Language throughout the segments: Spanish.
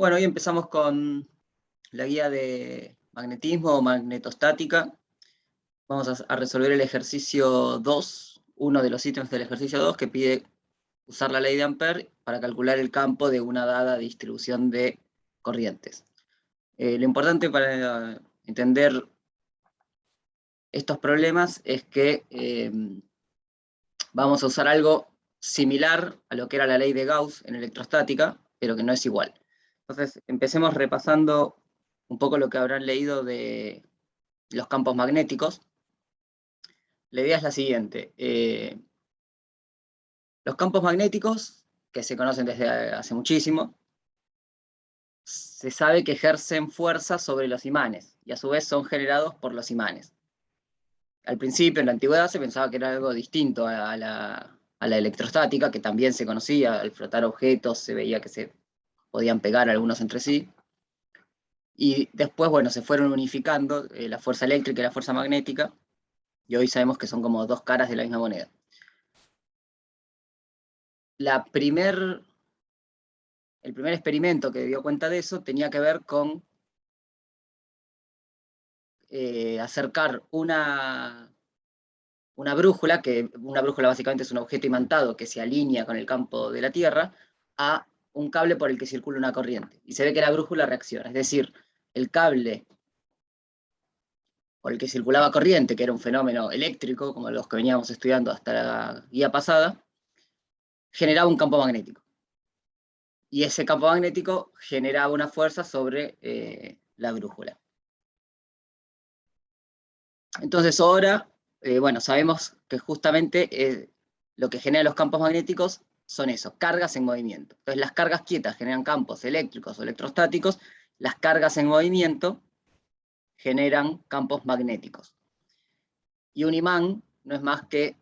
Bueno, hoy empezamos con la guía de magnetismo o magnetostática. Vamos a resolver el ejercicio 2, uno de los ítems del ejercicio 2, que pide usar la ley de Ampère para calcular el campo de una dada distribución de corrientes. Lo importante para entender estos problemas es que vamos a usar algo similar a lo que era la ley de Gauss en electrostática, pero que no es igual. Entonces, empecemos repasando un poco lo que habrán leído de los campos magnéticos. La idea es la siguiente. Los campos magnéticos, que se conocen desde hace muchísimo, se sabe que ejercen fuerza sobre los imanes, y a su vez son generados por los imanes. Al principio, en la antigüedad, se pensaba que era algo distinto a la electrostática, que también se conocía. Al frotar objetos se veía que se podían pegar algunos entre sí. Y después, bueno, se fueron unificando la fuerza eléctrica y la fuerza magnética, y hoy sabemos que son como dos caras de la misma moneda. El primer experimento que dio cuenta de eso tenía que ver con acercar una brújula, que una brújula básicamente es un objeto imantado que se alinea con el campo de la Tierra, a un cable por el que circula una corriente. Y se ve que la brújula reacciona, es decir, el cable por el que circulaba corriente, que era un fenómeno eléctrico, como los que veníamos estudiando hasta la guía pasada, generaba un campo magnético. Y ese campo magnético generaba una fuerza sobre la brújula. Entonces ahora, bueno, sabemos que justamente lo que genera los campos magnéticos son eso, cargas en movimiento. Entonces las cargas quietas generan campos eléctricos o electrostáticos, las cargas en movimiento generan campos magnéticos. Y un imán no es más que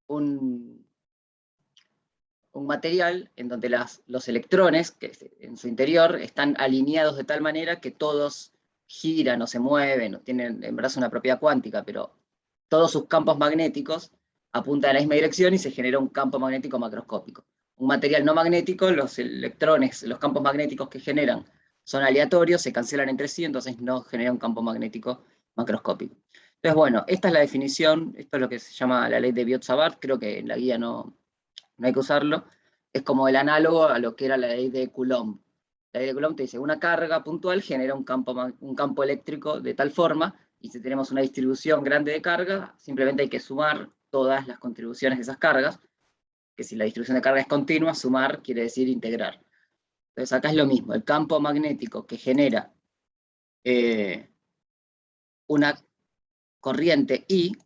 un material en donde los electrones, que en su interior, están alineados de tal manera que todos giran o se mueven, o tienen en verdad una propiedad cuántica, pero todos sus campos magnéticos apuntan a la misma dirección y se genera un campo magnético macroscópico. Un material no magnético, los electrones, los campos magnéticos que generan son aleatorios, se cancelan entre sí, entonces no genera un campo magnético macroscópico. Entonces, bueno, esta es la definición, esto es lo que se llama la ley de Biot-Savart, creo que en la guía no hay que usarlo, es como el análogo a lo que era la ley de Coulomb. La ley de Coulomb te dice, una carga puntual genera un campo eléctrico de tal forma, y si tenemos una distribución grande de carga, simplemente hay que sumar todas las contribuciones de esas cargas, que si la distribución de carga es continua, sumar quiere decir integrar. Entonces acá es lo mismo, el campo magnético que genera una corriente I,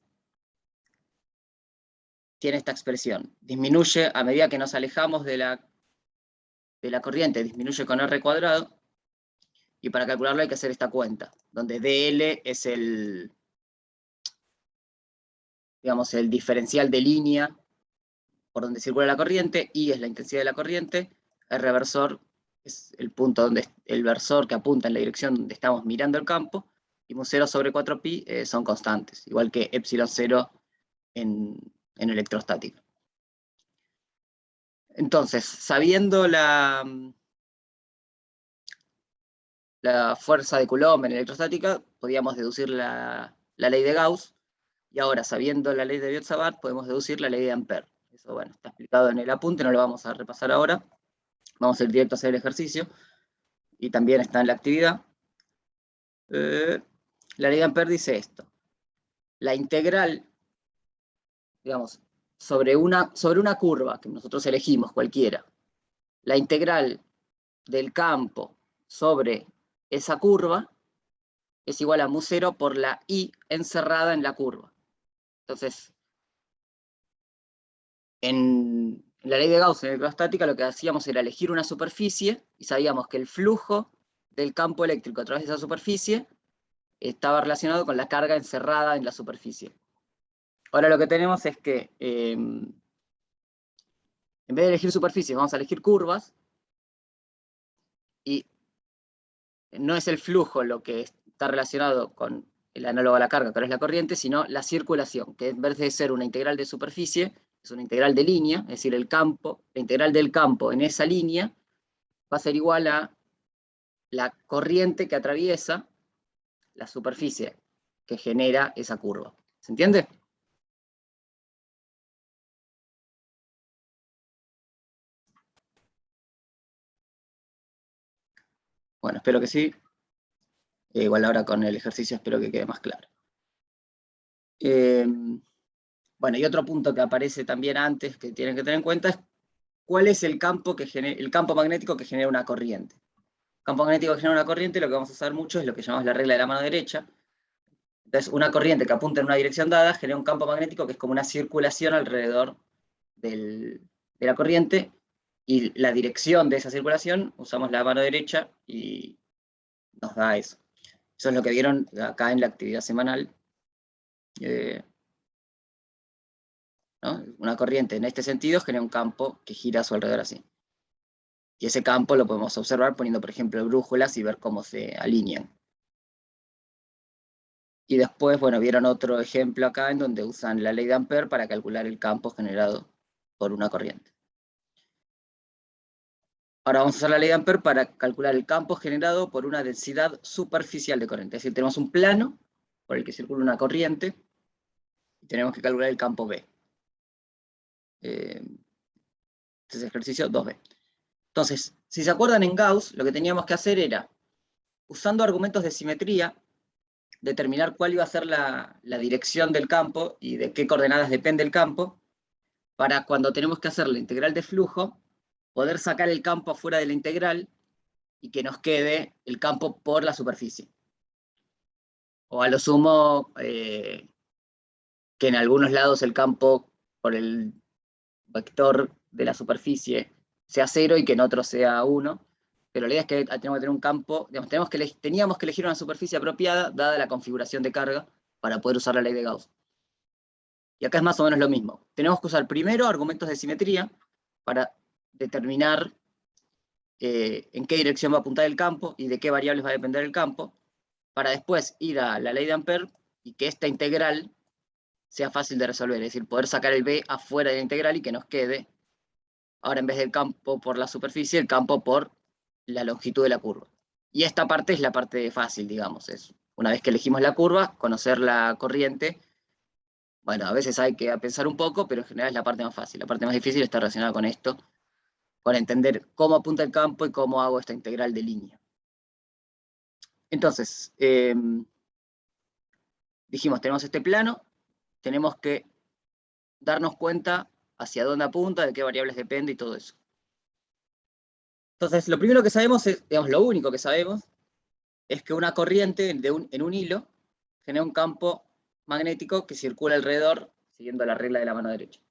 tiene esta expresión, disminuye a medida que nos alejamos de la corriente, disminuye con R cuadrado, y para calcularlo hay que hacer esta cuenta, donde dl es digamos, el diferencial de línea por donde circula la corriente, I es la intensidad de la corriente, R versor es el punto donde el versor que apunta en la dirección donde estamos mirando el campo, y mu0 sobre 4pi son constantes, igual que epsilon 0 en electrostática. Entonces, sabiendo la fuerza de Coulomb en electrostática, podíamos deducir la ley de Gauss, y ahora, sabiendo la ley de Biot-Savart, podemos deducir la ley de Ampère. Eso, bueno, está explicado en el apunte, no lo vamos a repasar ahora. Vamos a ir directo a hacer el ejercicio, y también está en la actividad. La ley de Ampère dice esto. La integral, digamos, sobre una curva que nosotros elegimos, cualquiera, la integral del campo sobre esa curva es igual a mu0 por la I encerrada en la curva. Entonces, en la ley de Gauss en electrostática lo que hacíamos era elegir una superficie y sabíamos que el flujo del campo eléctrico a través de esa superficie estaba relacionado con la carga encerrada en la superficie. Ahora lo que tenemos es que en vez de elegir superficies vamos a elegir curvas, y no es el flujo lo que está relacionado con el análogo a la carga, que ahora es la corriente, sino la circulación, que en vez de ser una integral de superficie, es una integral de línea, es decir, el campo, la integral del campo en esa línea va a ser igual a la corriente que atraviesa la superficie que genera esa curva. ¿Se entiende? Bueno, espero que sí. Igual ahora con el ejercicio espero que quede más claro. Bueno, y otro punto que aparece también antes que tienen que tener en cuenta es cuál es el campo magnético que genera una corriente. El campo magnético que genera una corriente, lo que vamos a usar mucho es lo que llamamos la regla de la mano derecha. Entonces, una corriente que apunta en una dirección dada genera un campo magnético que es como una circulación alrededor de la corriente, y la dirección de esa circulación usamos la mano derecha y nos da eso. Eso es lo que vieron acá en la actividad semanal. ¿No? Una corriente en este sentido genera un campo que gira a su alrededor así. Y ese campo lo podemos observar poniendo, por ejemplo, brújulas y ver cómo se alinean. Y después, bueno, vieron otro ejemplo acá en donde usan la ley de Ampère para calcular el campo generado por una corriente. Ahora vamos a usar la ley de Ampère para calcular el campo generado por una densidad superficial de corriente. Es decir, tenemos un plano por el que circula una corriente y tenemos que calcular el campo B. Este es ejercicio 2B. Entonces, si se acuerdan en Gauss, lo que teníamos que hacer era, usando argumentos de simetría, determinar cuál iba a ser la dirección del campo y de qué coordenadas depende el campo, para cuando tenemos que hacer la integral de flujo, poder sacar el campo afuera de la integral y que nos quede el campo por la superficie. O a lo sumo, que en algunos lados el campo por el vector de la superficie sea 0 y que en otros sea 1. Pero la idea es que tenemos que tener un campo, digamos, teníamos que elegir una superficie apropiada dada la configuración de carga para poder usar la ley de Gauss. Y acá es más o menos lo mismo. Tenemos que usar primero argumentos de simetría para determinar en qué dirección va a apuntar el campo y de qué variables va a depender el campo, para después ir a la ley de Ampère y que esta integral sea fácil de resolver, es decir, poder sacar el B afuera de la integral y que nos quede, ahora en vez del campo por la superficie, el campo por la longitud de la curva. Y esta parte es la parte fácil, digamos. Es una vez que elegimos la curva, conocer la corriente. Bueno, a veces hay que pensar un poco, pero en general es la parte más fácil. La parte más difícil está relacionada con esto, con entender cómo apunta el campo y cómo hago esta integral de línea. Entonces, dijimos, tenemos este plano, tenemos que darnos cuenta hacia dónde apunta, de qué variables depende y todo eso. Entonces, lo primero que sabemos es, digamos, lo único que sabemos es que una corriente en un hilo genera un campo magnético que circula alrededor siguiendo la regla de la mano derecha.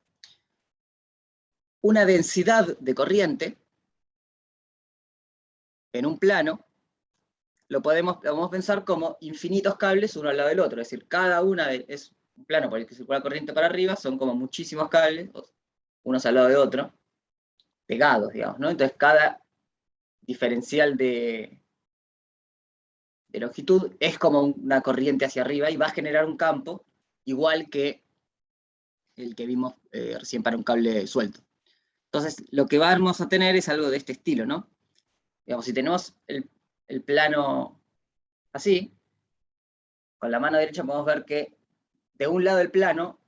Una densidad de corriente en un plano lo podemos pensar como infinitos cables uno al lado del otro, es decir, cada una es un plano por el que circula corriente para arriba, son como muchísimos cables, unos al lado de otro, pegados, digamos, ¿no? Entonces cada diferencial de longitud es como una corriente hacia arriba y va a generar un campo igual que el que vimos recién para un cable suelto. Entonces, lo que vamos a tener es algo de este estilo, ¿no? Digamos, si tenemos el plano así, con la mano derecha podemos ver que de un lado del plano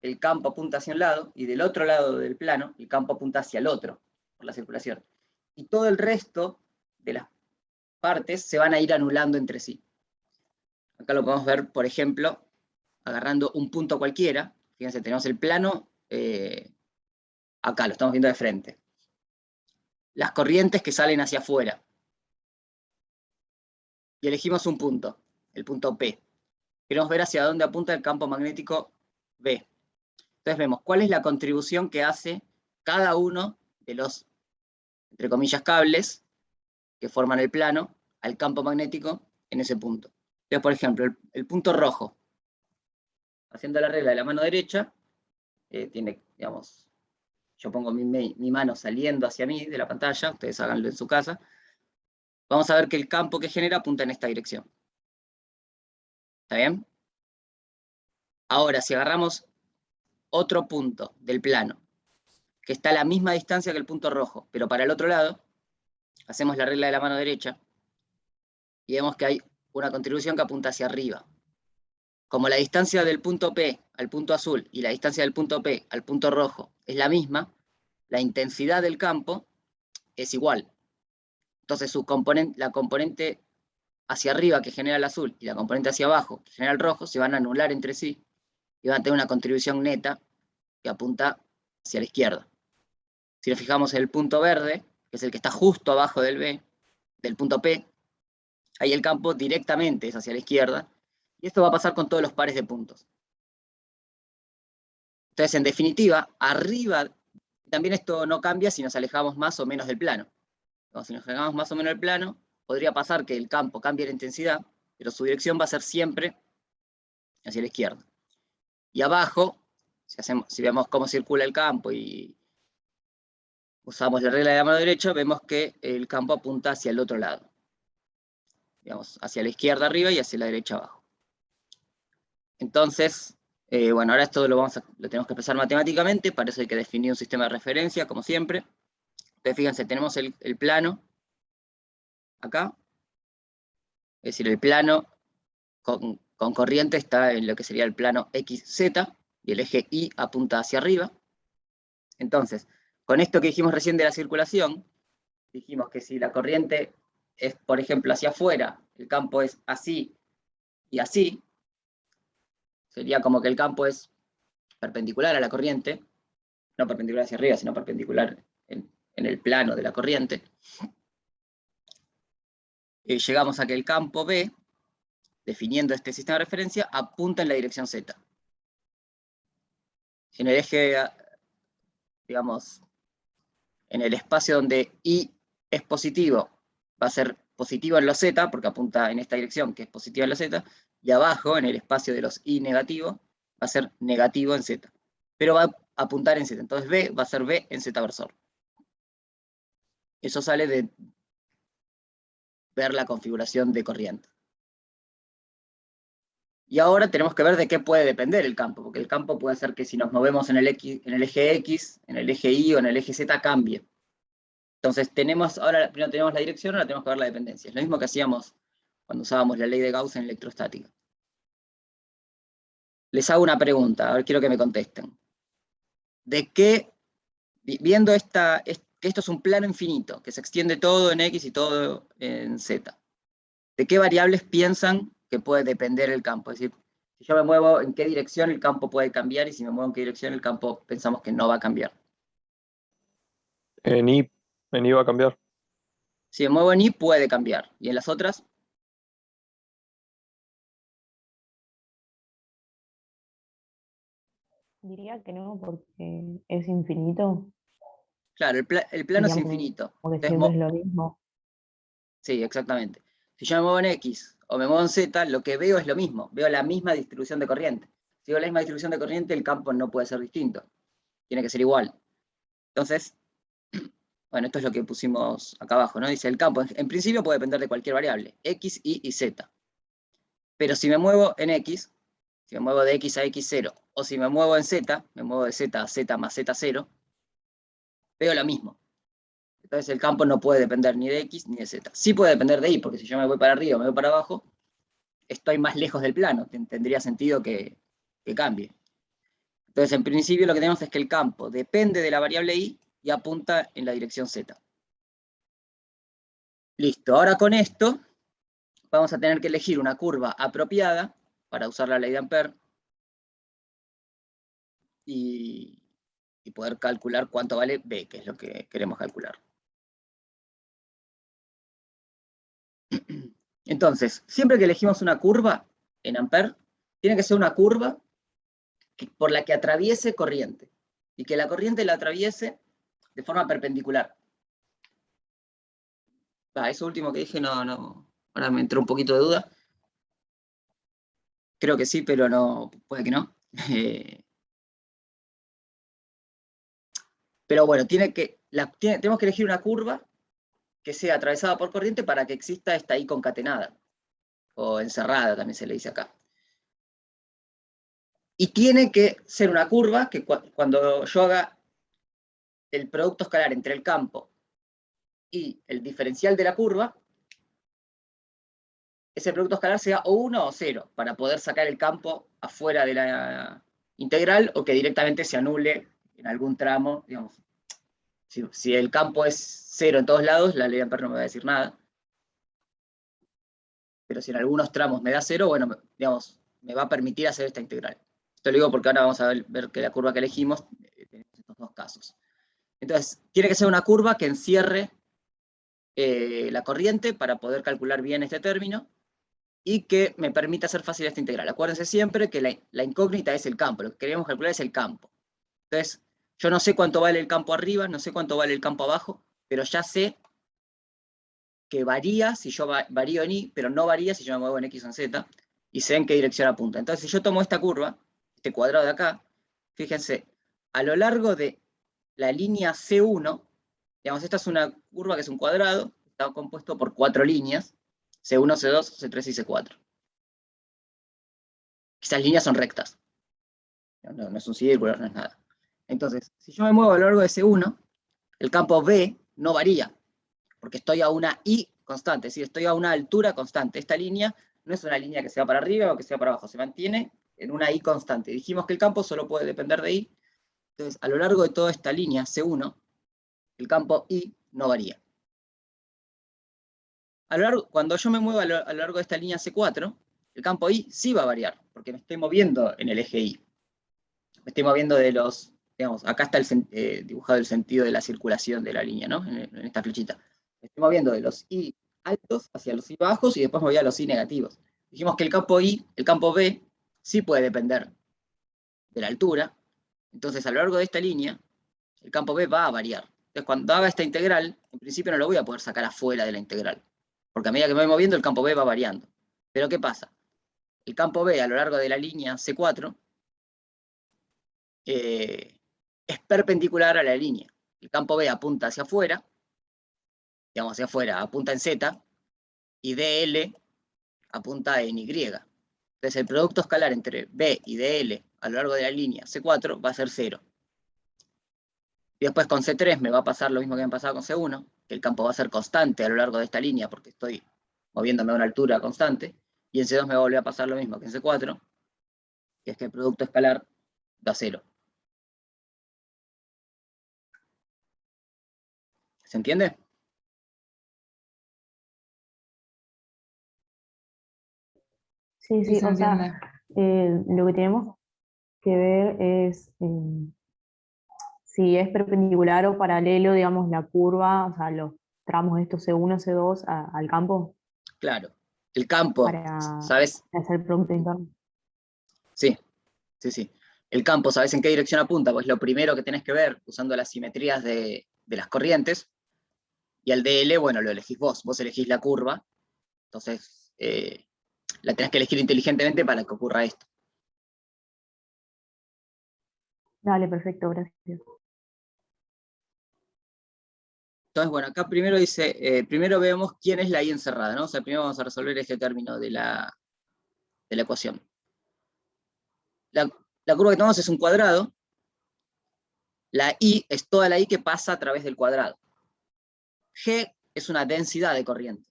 el campo apunta hacia un lado y del otro lado del plano el campo apunta hacia el otro, por la circulación. Y todo el resto de las partes se van a ir anulando entre sí. Acá lo podemos ver, por ejemplo, agarrando un punto cualquiera. Fíjense, tenemos el plano, acá lo estamos viendo de frente. Las corrientes que salen hacia afuera. Y elegimos un punto, el punto P. Queremos ver hacia dónde apunta el campo magnético B. Entonces vemos cuál es la contribución que hace cada uno de los, entre comillas, cables que forman el plano al campo magnético en ese punto. Entonces, por ejemplo, el punto rojo, haciendo la regla de la mano derecha, tiene, digamos, yo pongo mi mano saliendo hacia mí de la pantalla, ustedes háganlo en su casa, vamos a ver que el campo que genera apunta en esta dirección. ¿Está bien? Ahora, si agarramos otro punto del plano, que está a la misma distancia que el punto rojo, pero para el otro lado, hacemos la regla de la mano derecha, y vemos que hay una contribución que apunta hacia arriba. Como la distancia del punto P al punto azul y la distancia del punto P al punto rojo es la misma, la intensidad del campo es igual. Entonces la componente hacia arriba que genera el azul y la componente hacia abajo que genera el rojo se van a anular entre sí y van a tener una contribución neta que apunta hacia la izquierda. Si nos fijamos en el punto verde, que es el que está justo abajo del punto P, ahí el campo directamente es hacia la izquierda, y esto va a pasar con todos los pares de puntos. Entonces, en definitiva, arriba, también esto no cambia si nos alejamos más o menos del plano. Si nos alejamos más o menos del plano, podría pasar que el campo cambie la intensidad, pero su dirección va a ser siempre hacia la izquierda. Y abajo, si vemos cómo circula el campo y usamos la regla de la mano derecha, vemos que el campo apunta hacia el otro lado. Digamos, hacia la izquierda arriba y hacia la derecha abajo. Entonces, bueno, ahora esto lo tenemos que expresar matemáticamente, para eso hay que definir un sistema de referencia, como siempre. Entonces, fíjense, tenemos el plano acá, es decir, el plano con corriente está en lo que sería el plano XZ, y el eje Y apunta hacia arriba. Entonces, con esto que dijimos recién de la circulación, dijimos que si la corriente es, por ejemplo, hacia afuera, el campo es así y así, sería como que el campo es perpendicular a la corriente, no perpendicular hacia arriba, sino perpendicular en el plano de la corriente. Llegamos a que el campo B, definiendo este sistema de referencia, apunta en la dirección Z. En el eje, digamos, en el espacio donde Y es positivo, va a ser positivo en los Z, porque apunta en esta dirección, que es positiva en los Z, y abajo, en el espacio de los Y negativos, va a ser negativo en Z. Pero va a apuntar en Z, entonces B va a ser B en Z versor. Eso sale de ver la configuración de corriente. Y ahora tenemos que ver de qué puede depender el campo, porque el campo puede ser que si nos movemos en el eje X, en el eje Y o en el eje Z cambie. Entonces ahora primero tenemos la dirección, ahora tenemos que ver la dependencia. Es lo mismo que hacíamos cuando usábamos la ley de Gauss en electrostática. Les hago una pregunta, a ver, quiero que me contesten. ¿De qué, viendo que esto es un plano infinito, que se extiende todo en X y todo en Z, ¿de qué variables piensan que puede depender el campo? Es decir, si yo me muevo en qué dirección el campo puede cambiar, y si me muevo en qué dirección el campo pensamos que no va a cambiar. En Y va a cambiar. Si me muevo en Y puede cambiar, y en las otras, Diría que no, porque es infinito. claro, el plano es Digamos, infinito. porque Entonces, siempre es lo mismo. sí, exactamente. Si yo me muevo en X o me muevo en Z, lo que veo es lo mismo, veo la misma distribución de corriente. Si veo la misma distribución de corriente, el campo no puede ser distinto, tiene que ser igual. Entonces, bueno, esto es lo que pusimos acá abajo, ¿no? Dice, el campo en principio puede depender de cualquier variable, X, Y y Z. Pero si me muevo en X, si me muevo de X a X0, o si me muevo en Z, me muevo de Z a Z más Z0, veo lo mismo. Entonces el campo no puede depender ni de X ni de Z. Sí puede depender de Y, porque si yo me voy para arriba o me voy para abajo, estoy más lejos del plano, tendría sentido que cambie. Entonces, en principio lo que tenemos es que el campo depende de la variable Y y apunta en la dirección Z. Listo, ahora con esto vamos a tener que elegir una curva apropiada para usar la ley de Ampère y poder calcular cuánto vale B, que es lo que queremos calcular. Entonces, siempre que elegimos una curva en Ampère, tiene que ser una curva por la que atraviese corriente, y que la corriente la atraviese de forma perpendicular. Eso último que dije, no, ahora me entró un poquito de duda. Creo que sí, pero no, puede que no. Pero bueno, tenemos que elegir una curva que sea atravesada por corriente para que exista esta I concatenada, o encerrada también se le dice acá. Y tiene que ser una curva que cuando yo haga el producto escalar entre el campo y el diferencial de la curva, ese producto escalar sea o 1 o 0, para poder sacar el campo afuera de la integral, o que directamente se anule en algún tramo, digamos. Si el campo es 0 en todos lados, la ley de Ampère no me va a decir nada. Pero si en algunos tramos me da 0, bueno, digamos, me va a permitir hacer esta integral. Esto lo digo porque ahora vamos a ver que la curva que elegimos, tenemos estos dos casos. Entonces, tiene que ser una curva que encierre la corriente para poder calcular bien este término, y que me permita hacer fácil esta integral. Acuérdense siempre que la incógnita es el campo, lo que queremos calcular es el campo. Entonces, yo no sé cuánto vale el campo arriba, no sé cuánto vale el campo abajo, pero ya sé que varía si yo varío en Y, pero no varía si yo me muevo en X o en Z, y sé en qué dirección apunta. Entonces, si yo tomo esta curva, este cuadrado de acá, fíjense, a lo largo de la línea C1, digamos, esta es una curva que es un cuadrado, está compuesto por 4 líneas, C1, C2, C3 y C4. Esas líneas son rectas. No es un círculo, no es nada. Entonces, si yo me muevo a lo largo de C1, el campo B no varía, porque estoy a una Y constante, es decir, estoy a una altura constante. Esta línea no es una línea que se va para arriba o que se va para abajo, se mantiene en una Y constante. Dijimos que el campo solo puede depender de Y, entonces a lo largo de toda esta línea C1, el campo Y no varía. Cuando yo me muevo a lo largo de esta línea C4, el campo Y sí va a variar, porque me estoy moviendo en el eje Y. Me estoy moviendo de los, digamos, acá está dibujado el sentido de la circulación de la línea, ¿no? En esta flechita. Me estoy moviendo de los Y altos hacia los Y bajos, y después me voy a los Y negativos. Dijimos que el campo Y, el campo B, sí puede depender de la altura. Entonces, a lo largo de esta línea, el campo B va a variar. Entonces, cuando haga esta integral, en principio no lo voy a poder sacar afuera de la integral, porque a medida que me voy moviendo, el campo B va variando. Pero ¿qué pasa? El campo B a lo largo de la línea C4 es perpendicular a la línea. El campo B apunta hacia afuera, digamos hacia afuera, apunta en Z, y DL apunta en Y. Entonces el producto escalar entre B y DL a lo largo de la línea C4 va a ser 0. Y después con C3 me va a pasar lo mismo que me pasaba con C1, que el campo va a ser constante a lo largo de esta línea porque estoy moviéndome a una altura constante, y en C2 me va a volver a pasar lo mismo que en C4, que es que el producto escalar da 0. ¿Se entiende? Sí, Sí, sí, se o entiende. sea, lo que tenemos que ver es si es perpendicular o paralelo, digamos, la curva, o sea, los tramos estos C1, C2 al campo Claro. El campo, para ¿sabes? hacer producto interno. Sí, sí, sí. El campo, ¿sabes en qué dirección apunta? Pues lo primero que tenés que ver, usando las simetrías de las corrientes, y al DL, bueno, lo elegís vos elegís la curva, entonces la tenés que elegir inteligentemente para que ocurra esto. Dale, perfecto, gracias. Entonces, bueno, acá primero dice, primero vemos quién es la I encerrada, ¿no? O sea, primero vamos a resolver este término de la ecuación. La curva que tomamos es un cuadrado, la I es toda la I que pasa a través del cuadrado. G es una densidad de corriente.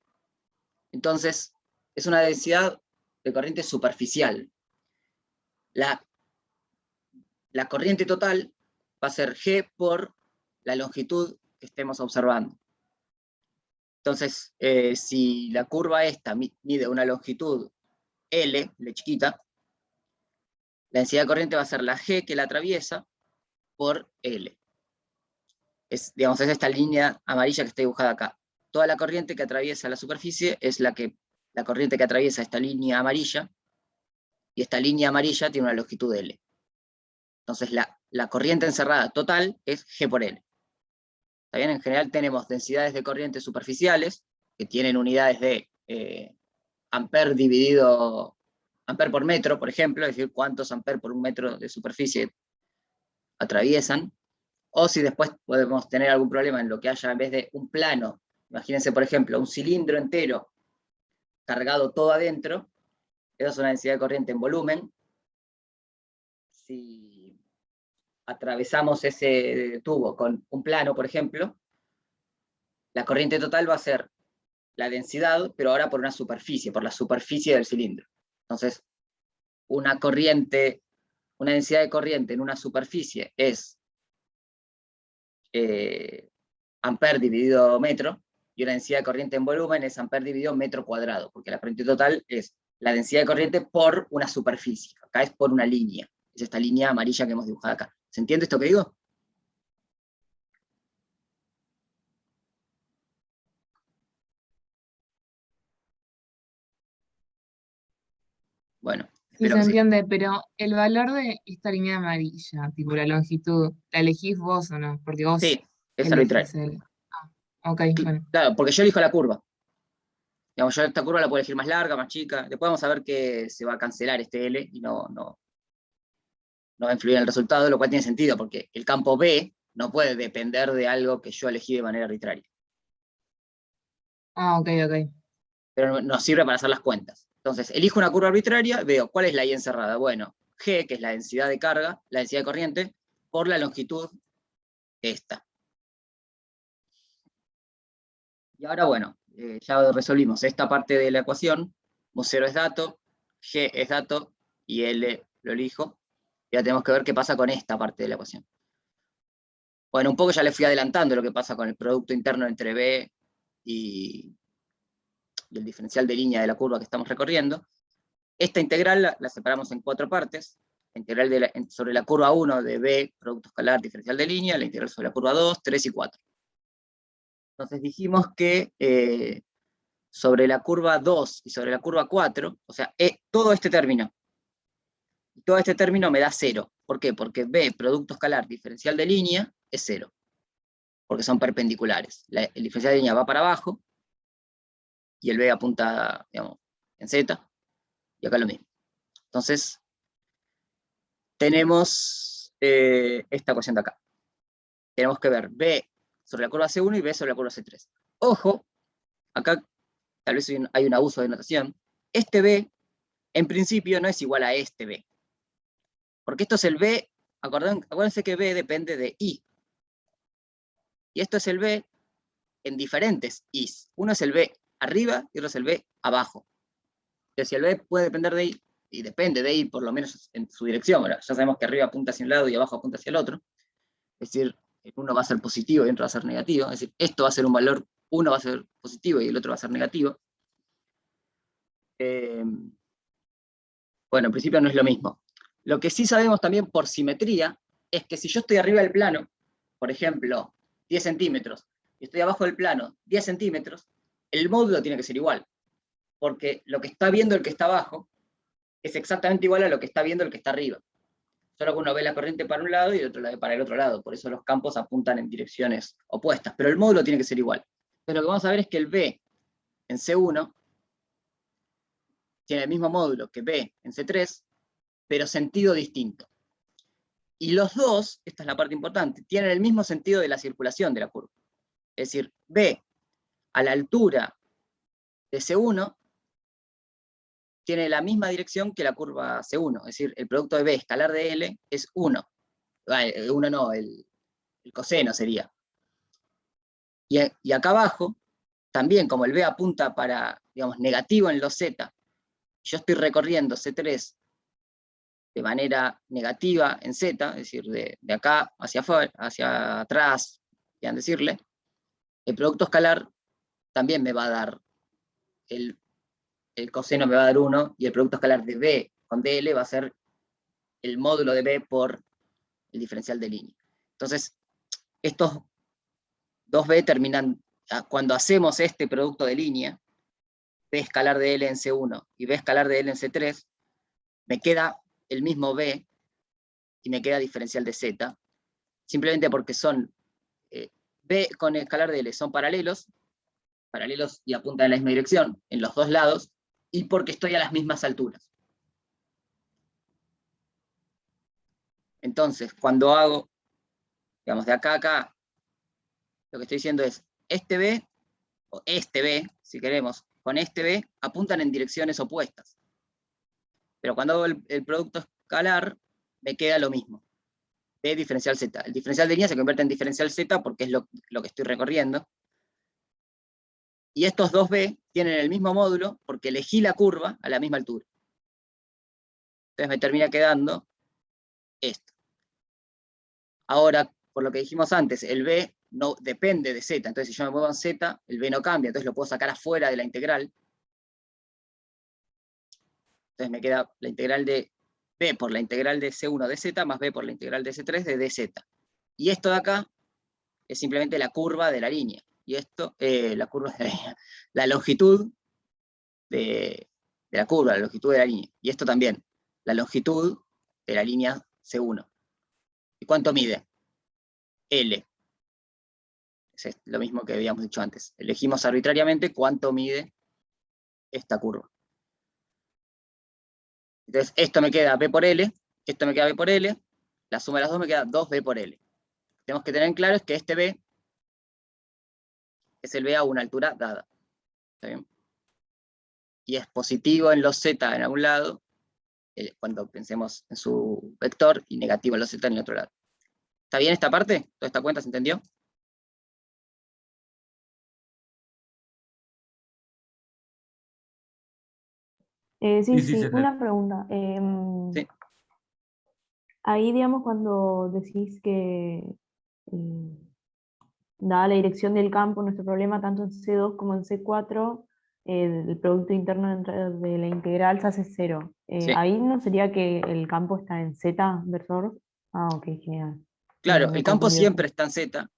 Entonces, es una densidad de corriente superficial. La corriente total va a ser G por la longitud que estemos observando. Entonces, si la curva esta mide una longitud L, L chiquita, la densidad de corriente va a ser la G que la atraviesa por L. Digamos, es esta línea amarilla que está dibujada acá. Toda la corriente que atraviesa la superficie es la corriente que atraviesa esta línea amarilla, y esta línea amarilla tiene una longitud L. Entonces, la corriente encerrada total es G por L. ¿Está bien? En general tenemos densidades de corrientes superficiales, que tienen unidades de amper dividido, amper por metro, por ejemplo, es decir, cuántos amper por un metro de superficie atraviesan. O si después podemos tener algún problema en lo que haya en vez de un plano, imagínense, por ejemplo, un cilindro entero cargado todo adentro, esa es una densidad de corriente en volumen. Si atravesamos ese tubo con un plano, por ejemplo, la corriente total va a ser la densidad, pero ahora por una superficie, por la superficie del cilindro. Entonces, una densidad de corriente en una superficie es amper dividido metro, y una densidad de corriente en volumen es amper dividido metro cuadrado, porque la corriente total es la densidad de corriente por una superficie. Acá es por una línea. Es esta línea amarilla que hemos dibujado acá. ¿Se entiende esto que digo? Bueno, Sí, espero se que sí. entiende, pero el valor de esta línea amarilla, tipo la longitud, ¿la elegís vos o no? Porque vos Sí, es elegís arbitrario. Ok, bueno. Claro, porque yo elijo la curva. Digamos, yo esta curva la puedo elegir más larga, más chica. Después vamos a ver que se va a cancelar este L y no va a influir en el resultado, lo cual tiene sentido, porque el campo B no puede depender de algo que yo elegí de manera arbitraria. Ok, ok. Pero nos sirve para hacer las cuentas. Entonces, elijo una curva arbitraria, veo cuál es la I encerrada. Bueno, G, que es la densidad de carga, la densidad de corriente, por la longitud esta. Y ahora, bueno, ya resolvimos esta parte de la ecuación. Mu0 es dato, G es dato, y L lo elijo. Ya tenemos que ver qué pasa con esta parte de la ecuación. Bueno, un poco ya le fui adelantando lo que pasa con el producto interno entre B y el diferencial de línea de la curva que estamos recorriendo. Esta integral la separamos en 4 partes. La integral sobre la curva 1 de B, producto escalar, diferencial de línea, la integral sobre la curva 2, 3 y 4. Entonces dijimos que sobre la curva 2 y sobre la curva 4, o sea, todo este término me da 0. ¿Por qué? Porque B, producto escalar, diferencial de línea, es 0. Porque son perpendiculares. El diferencial de línea va para abajo, y el B apunta, digamos, en Z, y acá lo mismo. Entonces, tenemos esta ecuación de acá. Tenemos que ver B sobre la curva C1 y B sobre la curva C3. Ojo, acá tal vez hay un abuso de notación. Este B, en principio, no es igual a este B. Porque esto es el B, acuérdense que B depende de I. Y esto es el B en diferentes Is. Uno es el B arriba y otro es el B abajo. Entonces, si el B puede depender de I, y depende de I por lo menos en su dirección, ahora, ya sabemos que arriba apunta hacia un lado y abajo apunta hacia el otro, es decir, uno va a ser positivo y el otro va a ser negativo, es decir, esto va a ser un valor, uno va a ser positivo y el otro va a ser negativo. Bueno, en principio no es lo mismo. Lo que sí sabemos también por simetría es que si yo estoy arriba del plano, por ejemplo, 10 centímetros, y estoy abajo del plano, 10 centímetros, el módulo tiene que ser igual, porque lo que está viendo el que está abajo es exactamente igual a lo que está viendo el que está arriba. Solo que uno ve la corriente para un lado y el otro la ve para el otro lado, por eso los campos apuntan en direcciones opuestas, pero el módulo tiene que ser igual. Entonces lo que vamos a ver es que el B en C1 tiene el mismo módulo que B en C3, pero sentido distinto. Y los dos, esta es la parte importante, tienen el mismo sentido de la circulación de la curva. Es decir, B a la altura de C1 tiene la misma dirección que la curva C1, es decir, el producto de B escalar de L es 1. 1 no, el coseno sería. Y acá abajo, también como el B apunta para, digamos, negativo en los Z, yo estoy recorriendo C3 de manera negativa en Z, es decir, de acá hacia atrás, quieran decirle, el producto escalar también me va a dar, el coseno me va a dar 1, y el producto escalar de B con DL va a ser el módulo de B por el diferencial de línea. Entonces, estos 2B terminan, cuando hacemos este producto de línea, B escalar de L en C1 y B escalar de L en C3, me queda el mismo B y me queda diferencial de Z, simplemente porque son B con escalar de L son paralelos y apuntan en la misma dirección, en los dos lados, y porque estoy a las mismas alturas. Entonces, cuando hago, digamos, de acá a acá, lo que estoy diciendo es, este B, o este B, si queremos, con este B, apuntan en direcciones opuestas. Pero cuando hago el producto escalar, me queda lo mismo. B diferencial Z. El diferencial de línea se convierte en diferencial Z porque es lo que estoy recorriendo. Y estos dos B tienen el mismo módulo porque elegí la curva a la misma altura. Entonces me termina quedando esto. Ahora, por lo que dijimos antes, el B no depende de Z. Entonces, si yo me muevo en Z, el B no cambia. Entonces lo puedo sacar afuera de la integral. Entonces me queda la integral de B por la integral de C1 de Z más B por la integral de C3 de dz. Y esto de acá es simplemente la curva de la línea. Y esto, la curva de la línea, la longitud de la curva, la longitud de la línea. Y esto también, la longitud de la línea C1. ¿Y cuánto mide? L. Es lo mismo que habíamos dicho antes. Elegimos arbitrariamente cuánto mide esta curva. Entonces, esto me queda B por L, esto me queda B por L, la suma de las dos me queda 2B por L. Tenemos que tener en claro es que este B es el B a una altura dada. ¿Está bien? Y es positivo en los Z en algún lado, cuando pensemos en su vector, y negativo en los Z en el otro lado. ¿Está bien esta parte? ¿Toda esta cuenta se entendió? Sí, una pregunta. Sí. Ahí, digamos, cuando decís que, dada la dirección del campo, nuestro problema tanto en C2 como en C4, el producto interno de la integral se hace 0. Sí. Ahí no sería que el campo está en Z versor. Ah, ok, genial. Claro, Me el campo confundí siempre eso. está en Z,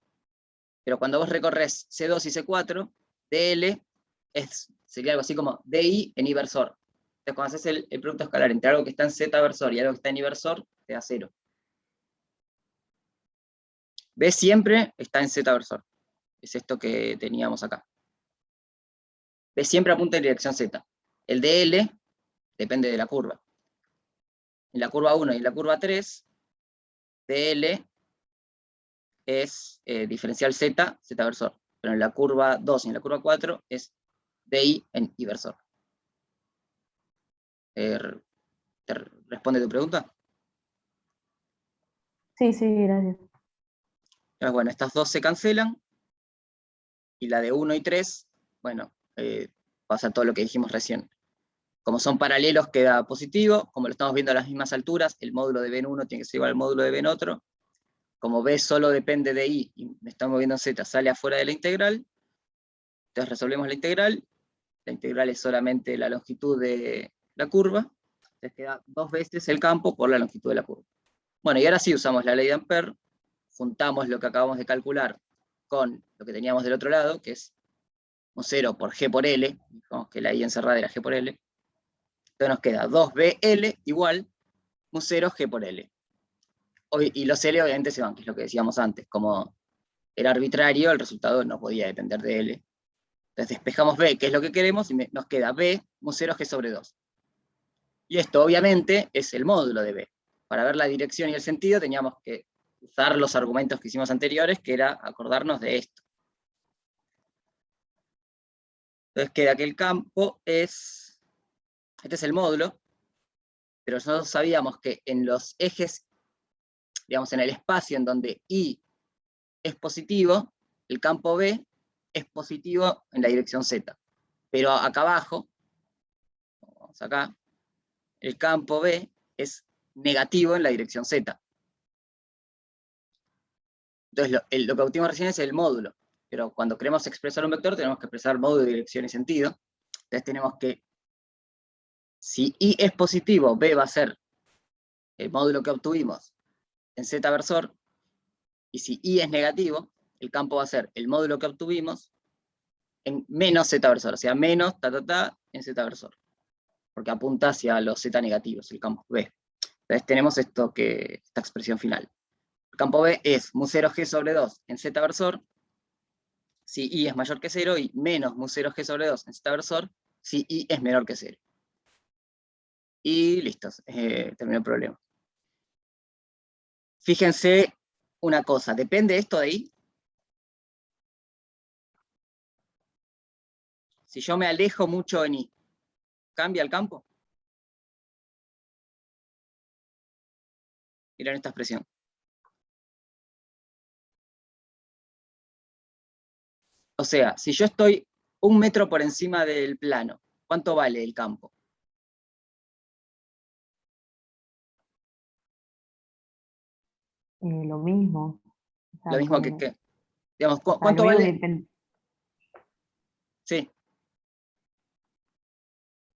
pero cuando vos recorres C2 y C4, DL sería algo así como DI en I versor. Entonces, cuando haces el producto escalar entre algo que está en Z versor y algo que está en I versor, te da 0. B siempre está en Z versor. Es esto que teníamos acá. B siempre apunta en dirección Z. El DL depende de la curva. En la curva 1 y en la curva 3, DL es diferencial Z, Z versor. Pero en la curva 2 y en la curva 4 es DI en I versor. ¿Te responde tu pregunta? Sí, gracias. Entonces, bueno, estas dos se cancelan, y la de 1 y 3, bueno, pasa todo lo que dijimos recién. Como son paralelos queda positivo, como lo estamos viendo a las mismas alturas, el módulo de B en uno tiene que ser igual al módulo de B en otro. Como B solo depende de I, y me está moviendo en Z, sale afuera de la integral, entonces resolvemos la integral es solamente la longitud de la curva, entonces queda 2 veces el campo por la longitud de la curva. Bueno, y ahora sí usamos la ley de Ampère, juntamos lo que acabamos de calcular con lo que teníamos del otro lado, que es un 0 por G por L, digamos que la I encerrada era G por L, entonces nos queda 2BL igual un 0 G por L. Y los L obviamente se van, que es lo que decíamos antes, como era arbitrario, el resultado no podía depender de L. Entonces despejamos B, que es lo que queremos, y nos queda B un 0 G sobre 2. Y esto obviamente es el módulo de B. Para ver la dirección y el sentido teníamos que usar los argumentos que hicimos anteriores, que era acordarnos de esto. Entonces queda que el campo es, este es el módulo, pero nosotros sabíamos que en los ejes, digamos en el espacio en donde I es positivo, el campo B es positivo en la dirección Z. Pero acá abajo, vamos acá, el campo B es negativo en la dirección Z. Entonces lo que obtuvimos recién es el módulo, pero cuando queremos expresar un vector tenemos que expresar módulo, dirección y sentido. Entonces tenemos que, si I es positivo, B va a ser el módulo que obtuvimos en Z versor, y si I es negativo, el campo va a ser el módulo que obtuvimos en menos Z versor, o sea, menos en Z versor, porque apunta hacia los Z negativos, el campo B. Entonces tenemos esta expresión final. El campo B es mu0G sobre 2 en Z versor, si I es mayor que 0, y menos mu0G sobre 2 en Z versor, si I es menor que 0. Y listo, terminó el problema. Fíjense una cosa, ¿depende esto de ahí? Si yo me alejo mucho en I, ¿cambia el campo? Miren esta expresión. O sea, si yo estoy 1 metro por encima del plano, ¿cuánto vale el campo? Lo mismo. O sea, Lo mismo que como, qué. Digamos, o sea, lo ¿cuánto mismo que vale? depende. Sí,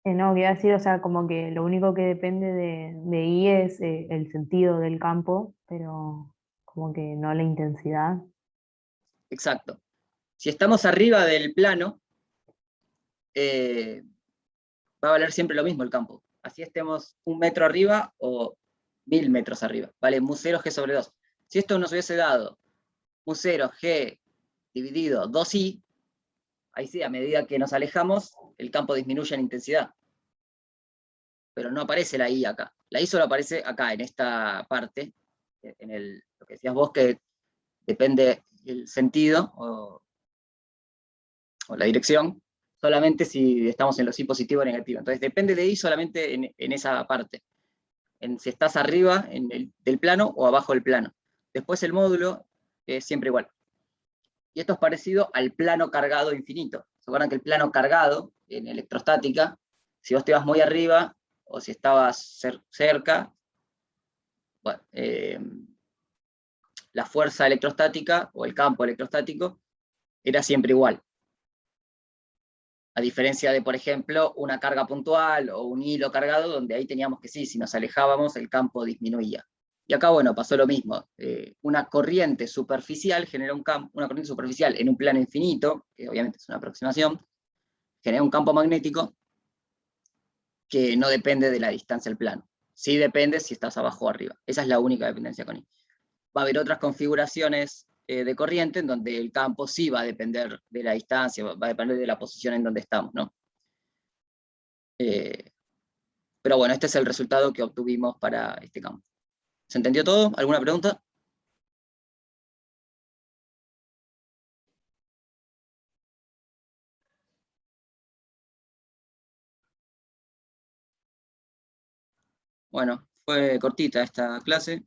No, quería decir, o sea, como que lo único que depende de I es el sentido del campo, pero como que no la intensidad. exacto. Si estamos arriba del plano, va a valer siempre lo mismo el campo. Así estemos 1 metro arriba o 1000 metros arriba. Vale mu0 g sobre 2. Si esto nos hubiese dado mu0 g dividido 2i, ahí sí, a medida que nos alejamos, el campo disminuye en intensidad. Pero no aparece la i acá. La i solo aparece acá, en esta parte, en lo que decías vos, que depende el sentido o la dirección, solamente si estamos en los i positivo o negativo. Entonces depende de i solamente en esa parte, en si estás arriba del plano o abajo del plano. Después el módulo es siempre igual. Y esto es parecido al plano cargado infinito. ¿Se acuerdan que el plano cargado en electrostática, si vos te vas muy arriba o si estabas cerca, bueno, la fuerza electrostática o el campo electrostático era siempre igual. A diferencia de, por ejemplo, una carga puntual o un hilo cargado, donde ahí teníamos que sí, si nos alejábamos, el campo disminuía. Y acá, bueno, pasó lo mismo. Una corriente superficial genera una corriente superficial en un plano infinito, que obviamente es una aproximación, genera un campo magnético que no depende de la distancia del plano. Sí depende si estás abajo o arriba. Esa es la única dependencia con I. Va a haber otras configuraciones de corriente en donde el campo sí va a depender de la distancia, va a depender de la posición en donde estamos, ¿no? Pero bueno, este es el resultado que obtuvimos para este campo. ¿Se entendió todo? ¿Alguna pregunta? Bueno, fue cortita esta clase.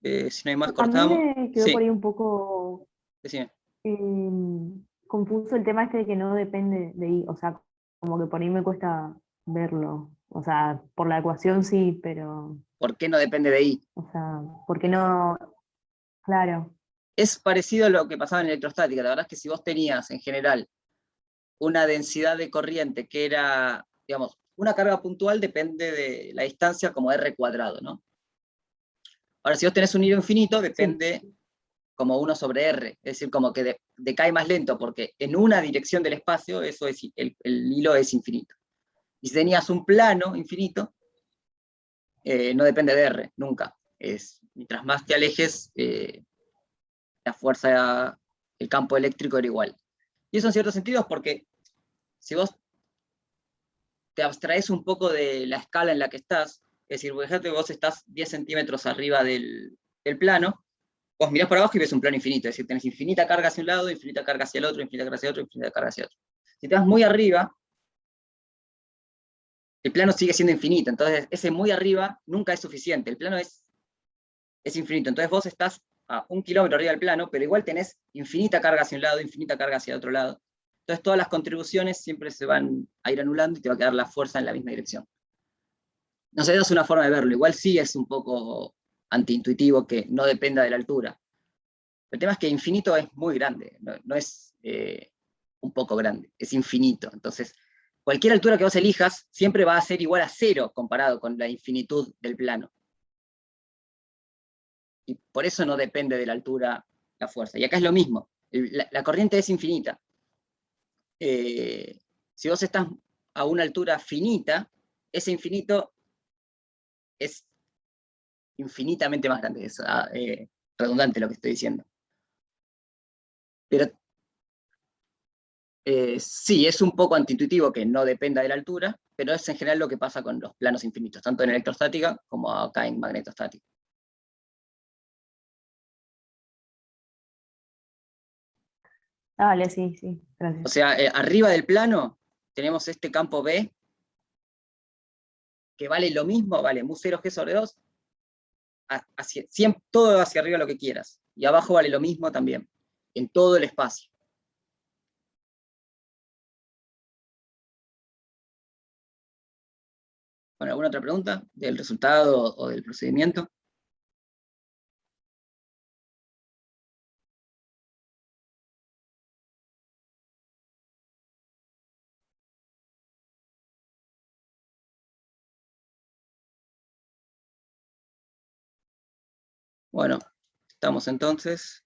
Si no hay más, A mí cortamos. me quedó por Sí, ahí un poco decime. confuso el tema este de que no depende de I, o sea, como que por ahí me cuesta verlo. O sea, por la ecuación sí, pero, ¿Por qué no depende de I? o sea, ¿por qué no? Claro, Es parecido a lo que pasaba en electrostática. La verdad es que si vos tenías en general una densidad de corriente que era, digamos, una carga puntual depende de la distancia como R cuadrado, ¿no? Ahora, si vos tenés un hilo infinito, sí, depende como 1 sobre R, es decir, como que decae más lento, porque en una dirección del espacio eso es, el hilo es infinito. Y si tenías un plano infinito, no depende de R, nunca. Mientras más te alejes, la fuerza, el campo eléctrico era igual. Y eso en ciertos sentidos porque si vos te abstraes un poco de la escala en la que estás, es decir, fíjate, vos estás 10 centímetros arriba del plano, vos mirás para abajo y ves un plano infinito, es decir, tenés infinita carga hacia un lado, infinita carga hacia el otro, infinita carga hacia otro, infinita carga hacia otro. Si te vas muy arriba, el plano sigue siendo infinito, entonces ese muy arriba nunca es suficiente, el plano es infinito, entonces vos estás a 1 kilómetro arriba del plano, pero igual tenés infinita carga hacia un lado, infinita carga hacia otro lado. Entonces todas las contribuciones siempre se van a ir anulando y te va a quedar la fuerza en la misma dirección. No sé, es una forma de verlo, igual sí es un poco antiintuitivo que no dependa de la altura. El tema es que infinito es muy grande, no es un poco grande, es infinito. Entonces, cualquier altura que vos elijas siempre va a ser igual a 0 comparado con la infinitud del plano. Y por eso no depende de la altura la fuerza. Y acá es lo mismo, la corriente es infinita. Si vos estás a una altura finita, ese infinito es infinitamente más grande. Es redundante lo que estoy diciendo. Pero sí, es un poco antiintuitivo que no dependa de la altura, pero es en general lo que pasa con los planos infinitos, tanto en electrostática como acá en magnetostática. dale, sí, sí, O gracias. sea, arriba del plano tenemos este campo B, que vale lo mismo, vale mu0 g sobre 2, todo hacia arriba lo que quieras. Y abajo vale lo mismo también, en todo el espacio. Bueno, ¿alguna otra pregunta del resultado o del procedimiento? Bueno, estamos entonces.